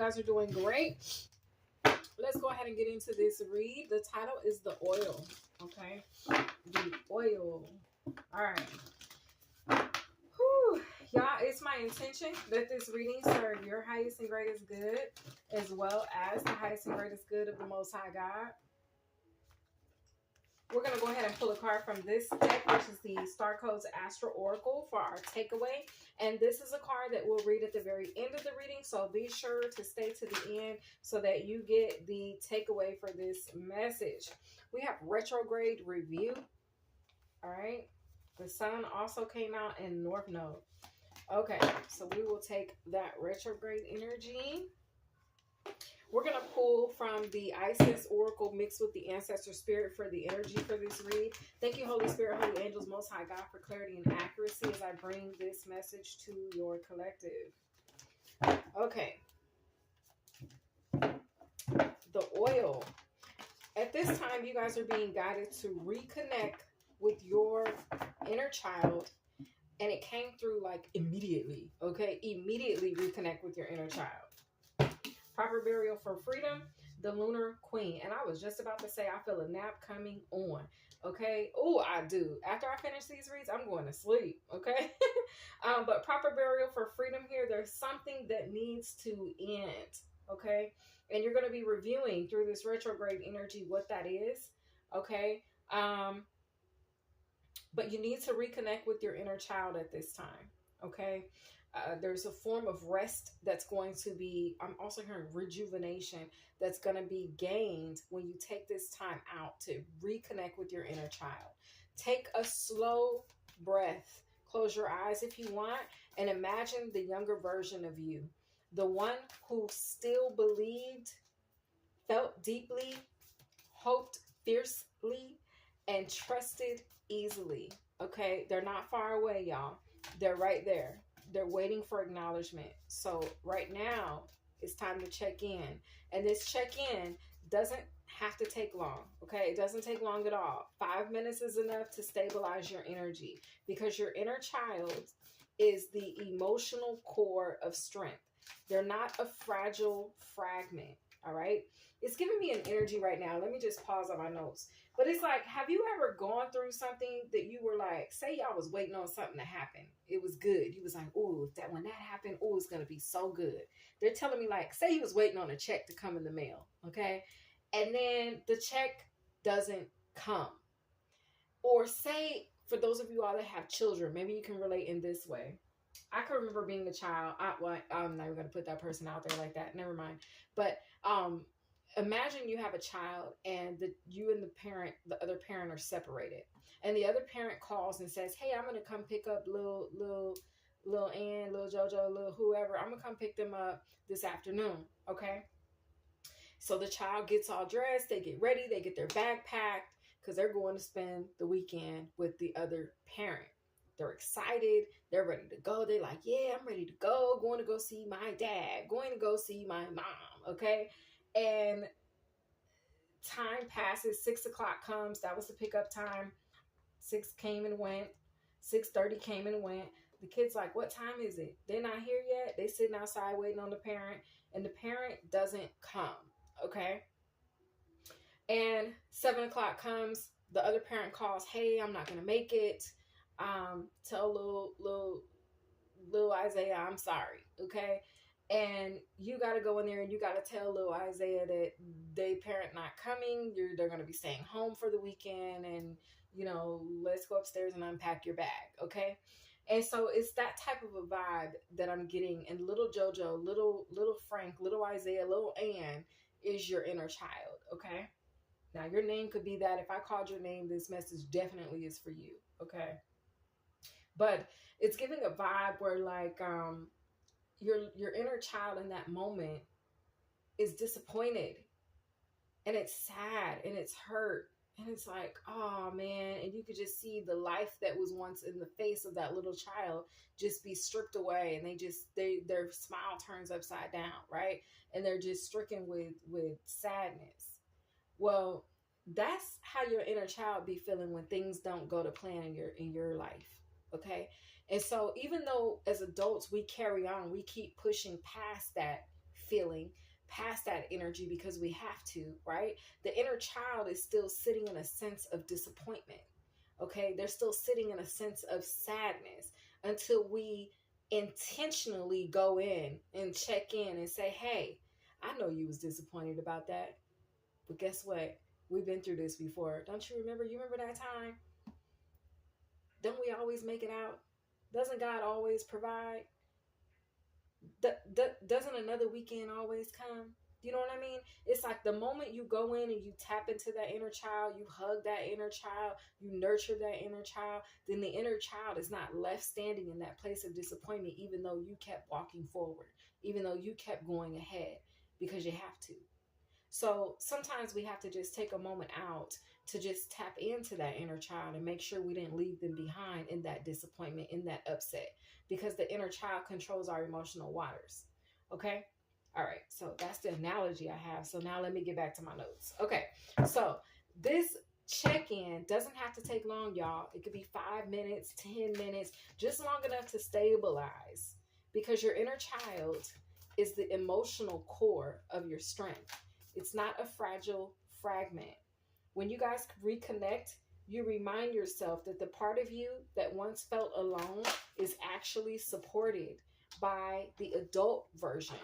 guys are doing great. Let's go ahead and get into this read. The title is The Oil. Okay. The Oil. All right. Whew. Y'all, it's my intention that this reading serve your highest and greatest good, as well as the highest and greatest good of the Most High God. We're going to go ahead and pull a card from this deck, which is the Star Codes Astro Oracle for our takeaway. And this is a card that we'll read at the very end of the reading. So be sure to stay to the end so that you get the takeaway for this message. We have retrograde review. All right. The sun also came out in North Node. Okay. So we will take that retrograde energy. We're going to pull from the Isis Oracle mixed with the Ancestor Spirit for the energy for this read. Thank you, Holy Spirit, Holy Angels, Most High God, for clarity and accuracy as I bring this message to your collective. Okay. The oil. At this time, you guys are being guided to reconnect with your inner child. And it came through like immediately. Okay. Immediately reconnect with your inner child. Proper burial for freedom, the Lunar Queen. And I was just about to say, I feel a nap coming on. Okay. Oh, I do. After I finish these reads, I'm going to sleep. Okay. But proper burial for freedom here. There's something that needs to end. Okay. And you're going to be reviewing through this retrograde energy what that is. Okay. But you need to reconnect with your inner child at this time. Okay. There's a form of rest that's going to be, I'm also hearing rejuvenation that's going to be gained when you take this time out to reconnect with your inner child. Take a slow breath. Close your eyes if you want and imagine the younger version of you. The one who still believed, felt deeply, hoped fiercely, and trusted easily. Okay, they're not far away, y'all. They're right there. They're waiting for acknowledgement. So right now, it's time to check in. And this check-in doesn't have to take long, okay? It doesn't take long at all. 5 minutes is enough to stabilize your energy because your inner child is the emotional core of strength. They're not a fragile fragment, all right? It's giving me an energy right now. Let me just pause on my notes. But it's like, have you ever gone through something that you were like, say y'all was waiting on something to happen. It was good. You was like, oh, when that happened, oh, it's going to be so good. They're telling me like, say you was waiting on a check to come in the mail, okay? And then the check doesn't come. Or say, for those of you all that have children, maybe you can relate in this way. I can remember being a child. I'm not even going to put that person out there like that. Never mind. But imagine you have a child and you and the other parent are separated. And the other parent calls and says, hey, I'm going to come pick up little Ann, little JoJo, little whoever. I'm going to come pick them up this afternoon. Okay. So the child gets all dressed. They get ready. They get their bag packed because they're going to spend the weekend with the other parent. They're excited. They're ready to go. They're like, yeah, I'm ready to go. Going to go see my dad. Going to go see my mom. Okay. And time passes. 6 o'clock comes. That was the pickup time. 6 came and went. 6:30 came and went. The kid's like, what time is it? They're not here yet. They sitting outside waiting on the parent. And the parent doesn't come. Okay. And 7 o'clock comes. The other parent calls, hey, I'm not going to make it. Tell little Isaiah, I'm sorry. Okay. And you got to go in there and you got to tell little Isaiah that they parent not coming. They're going to be staying home for the weekend. And, let's go upstairs and unpack your bag. Okay. And so it's that type of a vibe that I'm getting. And little JoJo, little Frank, little Isaiah, little Ann is your inner child. Okay. Now your name could be that. If I called your name, this message definitely is for you. Okay. But it's giving a vibe where like, your inner child in that moment is disappointed and it's sad and it's hurt and it's like, oh man, and you could just see the life that was once in the face of that little child just be stripped away, and their smile turns upside down, right? And they're just stricken with sadness. Well, that's how your inner child be feeling when things don't go to plan in your life. Okay. And so even though as adults we carry on, we keep pushing past that feeling past that energy because we have to, right? The inner child is still sitting in a sense of disappointment. Okay, they're still sitting in a sense of sadness until we intentionally go in and check in and say, hey, I know you was disappointed about that, but guess what? We've been through this before. Don't you remember? You remember that time? Don't we always make it out? Doesn't God always provide? Doesn't another weekend always come? You know what I mean? It's like the moment you go in and you tap into that inner child, you hug that inner child, you nurture that inner child, then the inner child is not left standing in that place of disappointment, even though you kept walking forward, even though you kept going ahead, because you have to. So sometimes we have to just take a moment out to just tap into that inner child and make sure we didn't leave them behind in that disappointment, in that upset, because the inner child controls our emotional waters. Okay. All right. So that's the analogy I have. So now let me get back to my notes. Okay. So this check-in doesn't have to take long, y'all. It could be 5 minutes, 10 minutes, just long enough to stabilize, because your inner child is the emotional core of your strength. It's not a fragile fragment. When you guys reconnect, you remind yourself that the part of you that once felt alone is actually supported by the adult version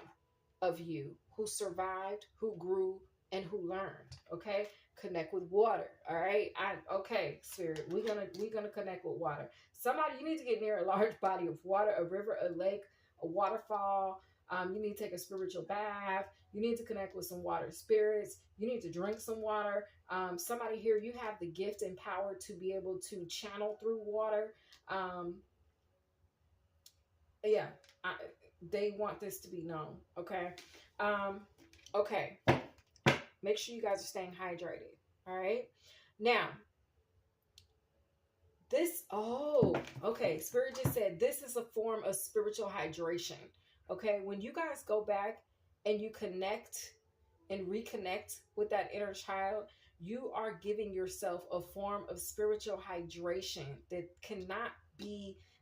of you who survived, who grew, and who learned. Okay? Connect with water. All right? Okay, Spirit, we're gonna connect with water. Somebody, you need to get near a large body of water, a river, a lake, a waterfall. You need to take a spiritual bath. You need to connect with some water spirits. You need to drink some water. Somebody here, you have the gift and power to be able to channel through water. Yeah, they want this to be known. Okay. Okay. Make sure you guys are staying hydrated. All right. Now, okay. Spirit just said this is a form of spiritual hydration. Okay. When you guys go back and you connect and reconnect with that inner child, you are giving yourself a form of spiritual hydration that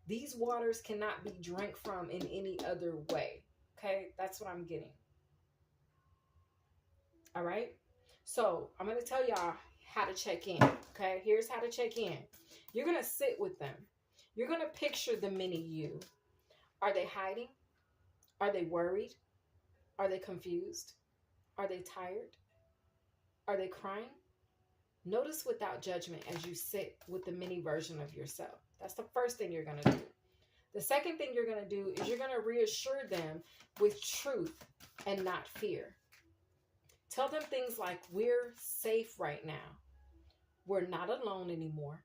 these waters cannot be drank from in any other way. Okay. That's what I'm getting. All right. So I'm going to tell y'all how to check in. Okay. Here's how to check in. You're going to sit with them. You're going to picture the mini you. Are they hiding? Are they worried? Are they confused? Are they tired? Are they crying? Notice without judgment as you sit with the mini version of yourself. That's the first thing you're going to do. The second thing you're going to do is you're going to reassure them with truth and not fear. Tell them things like, we're safe right now. We're not alone anymore.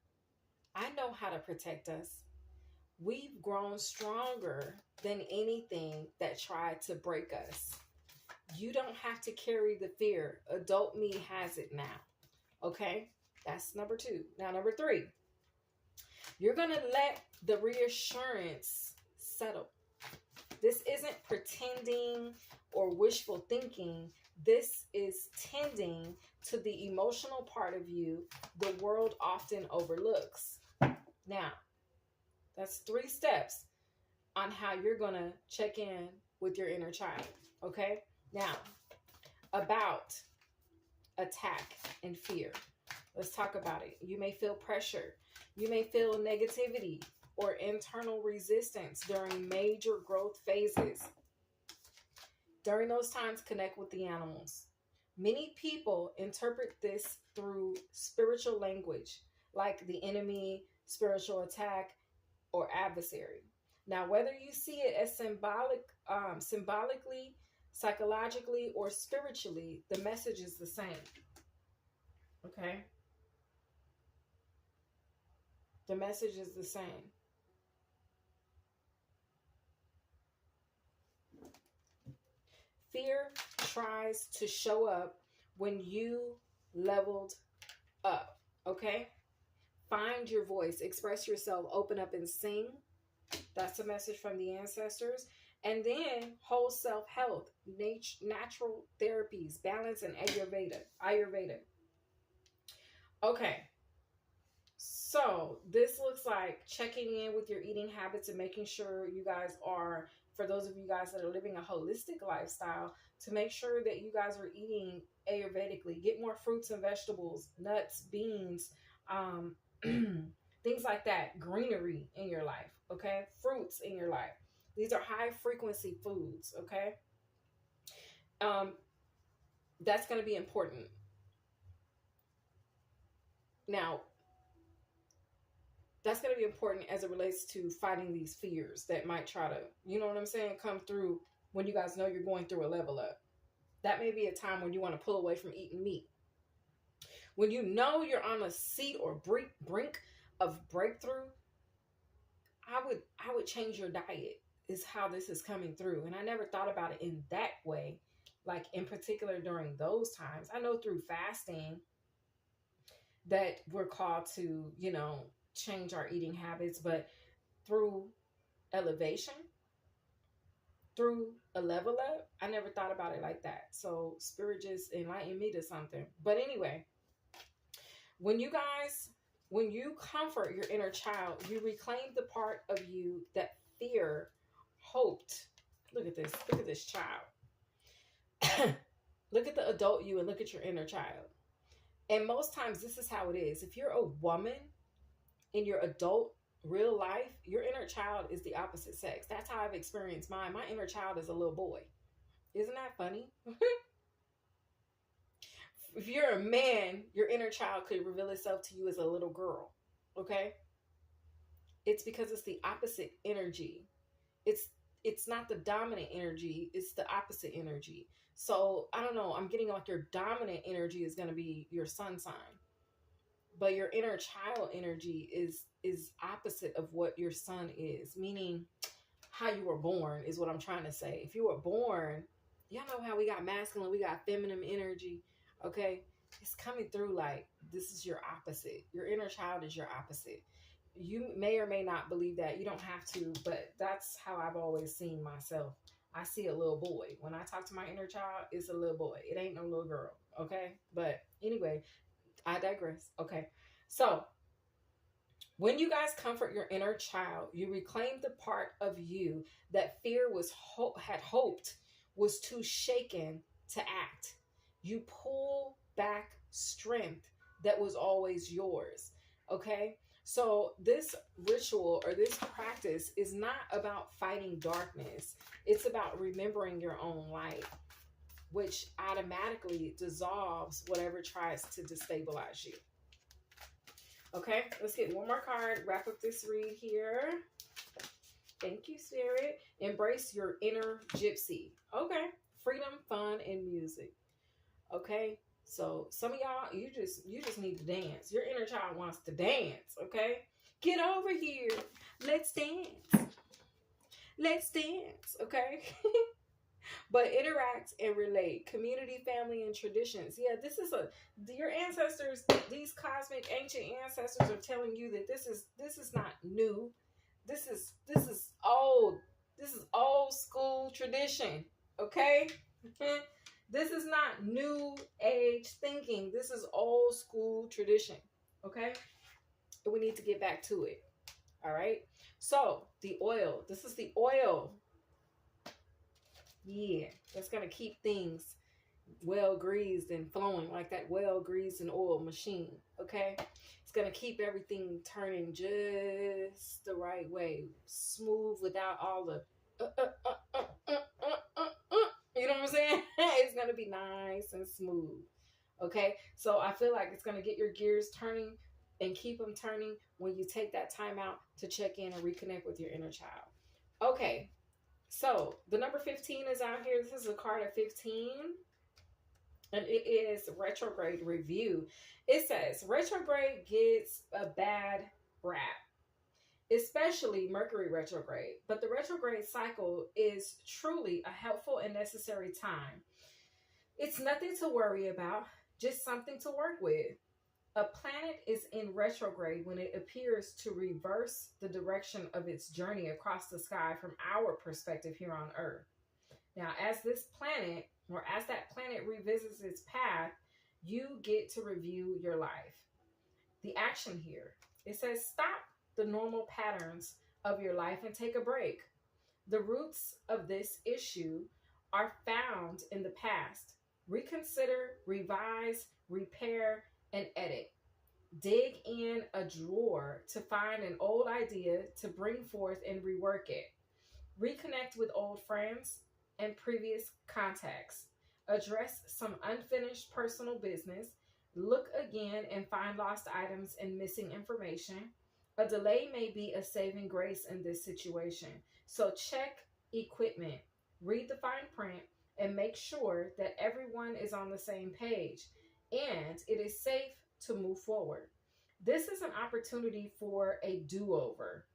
I know how to protect us. We've grown stronger than anything that tried to break us. You don't have to carry the fear. Adult me has it now. Okay? That's number 2. Now, number 3. You're going to let the reassurance settle. This isn't pretending or wishful thinking. This is tending to the emotional part of you the world often overlooks. Now, that's 3 steps on how you're going to check in with your inner child. Okay? Now, about attack and fear. Let's talk about it. You may feel pressure. You may feel negativity or internal resistance during major growth phases. During those times, connect with the animals. Many people interpret this through spiritual language, like the enemy, spiritual attack, or adversary. Now, whether you see it as symbolically, psychologically, or spiritually, the message is the same. Okay? The message is the same. Fear tries to show up when you leveled up. Okay? Find your voice, express yourself, open up and sing. That's a message from the ancestors. And then whole self-health, natural therapies, balance, and Ayurveda. Okay. So this looks like checking in with your eating habits and making sure you guys are for those of you guys that are living a holistic lifestyle, to make sure that you guys are eating Ayurvedically. Get more fruits and vegetables, nuts, beans, um, things like that, greenery in your life, okay? Fruits in your life. These are high frequency foods, okay? Um, that's going to be important. Now, that's going to be important as it relates to fighting these fears that might try to, you know what I'm saying, come through when you guys know you're going through a level up. That may be a time when you want to pull away from eating meat. When you know you're on a seat or brink of breakthrough, I would change your diet, is how this is coming through. And I never thought about it in that way, like in particular during those times. I know through fasting that we're called to, you know, change our eating habits, but through elevation, through a level up, I never thought about it like that. So Spirit just enlightened me to something. But anyway, when you comfort your inner child, you reclaim the part of you that fear hoped. Look at this child. Look at the adult you and look at your inner child. And most times this is how it is. If you're a woman in your adult real life, your inner child is the opposite sex. That's how I've experienced mine. My inner child is a little boy. Isn't that funny? If you're a man, your inner child could reveal itself to you as a little girl. Okay? It's because it's the opposite energy. It's not the dominant energy, it's the opposite energy. So I don't know, I'm getting like your dominant energy is going to be your sun sign, but your inner child energy is opposite of what your sun is, meaning how you were born is what I'm trying to say. If you were born, y'all know how we got masculine, we got feminine energy, okay? It's coming through like this is your opposite. Your inner child is your opposite. You may or may not believe that. You don't have to, but that's how I've always seen myself. I see a little boy. When I talk to my inner child, it's a little boy. It ain't no little girl, okay? But anyway, I digress. Okay. So when you guys comfort your inner child, you reclaim the part of you that fear had hoped was too shaken to act. You pull back strength that was always yours. Okay. So this ritual or this practice is not about fighting darkness. It's about remembering your own light, which automatically dissolves whatever tries to destabilize you. Okay, let's get one more card, wrap up this read here. Thank you, Spirit. Embrace your inner gypsy. Okay, freedom, fun, and music. Okay, so some of y'all, you just need to dance. Your inner child wants to dance, okay? Get over here. Let's dance. Let's dance, okay? But interact and relate. Community, family, and traditions. Yeah, this is your ancestors, these cosmic ancient ancestors are telling you that this is not new. This is old. This is old school tradition, okay? This is not new age thinking. This is old school tradition, okay? We need to get back to it, all right? So, the oil. This is the oil. Yeah, that's going to keep things well greased and flowing like that well greased and oil machine, okay? It's going to keep everything turning just the right way, smooth without all the you know what I'm saying? It's going to be nice and smooth, okay? So I feel like it's going to get your gears turning and keep them turning when you take that time out to check in and reconnect with your inner child. Okay, so the number 15 is out here. This is a card of 15. And it is retrograde review. It says retrograde gets a bad rap, especially Mercury retrograde. But the retrograde cycle is truly a helpful and necessary time. It's nothing to worry about, just something to work with. A planet is in retrograde when it appears to reverse the direction of its journey across the sky from our perspective here on Earth. Now, as that planet revisits its path, you get to review your life. The action here, it says stop the normal patterns of your life and take a break. The roots of this issue are found in the past. Reconsider, revise, repair, and edit. Dig in a drawer to find an old idea to bring forth and rework it. Reconnect with old friends and previous contacts. Address some unfinished personal business. Look again and find lost items and missing information. A delay may be a saving grace in this situation. So check equipment, read the fine print, and make sure that everyone is on the same page and it is safe to move forward. This is an opportunity for a do over.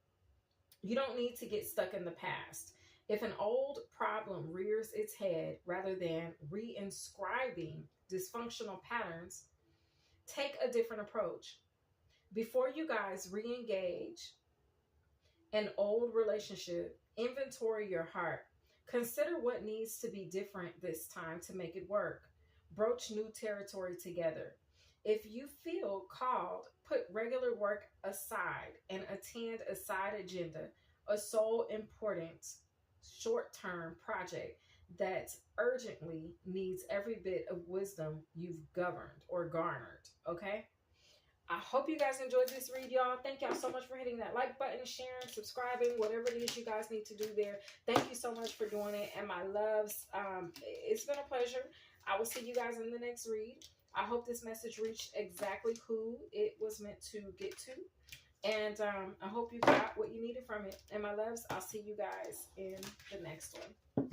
You don't need to get stuck in the past. If an old problem rears its head, rather than reinscribing dysfunctional patterns, take a different approach. Before you guys re engage an old relationship, inventory your heart. Consider what needs to be different this time to make it work. Broach new territory together. If you feel called, put regular work aside and attend a side agenda, a sole important short term project that urgently needs every bit of wisdom you've governed or garnered. Okay? I hope you guys enjoyed this read, y'all. Thank y'all so much for hitting that like button, sharing, subscribing, whatever it is you guys need to do there. Thank you so much for doing it. And my loves, it's been a pleasure. I will see you guys in the next read. I hope this message reached exactly who it was meant to get to. And I hope you got what you needed from it. And my loves, I'll see you guys in the next one.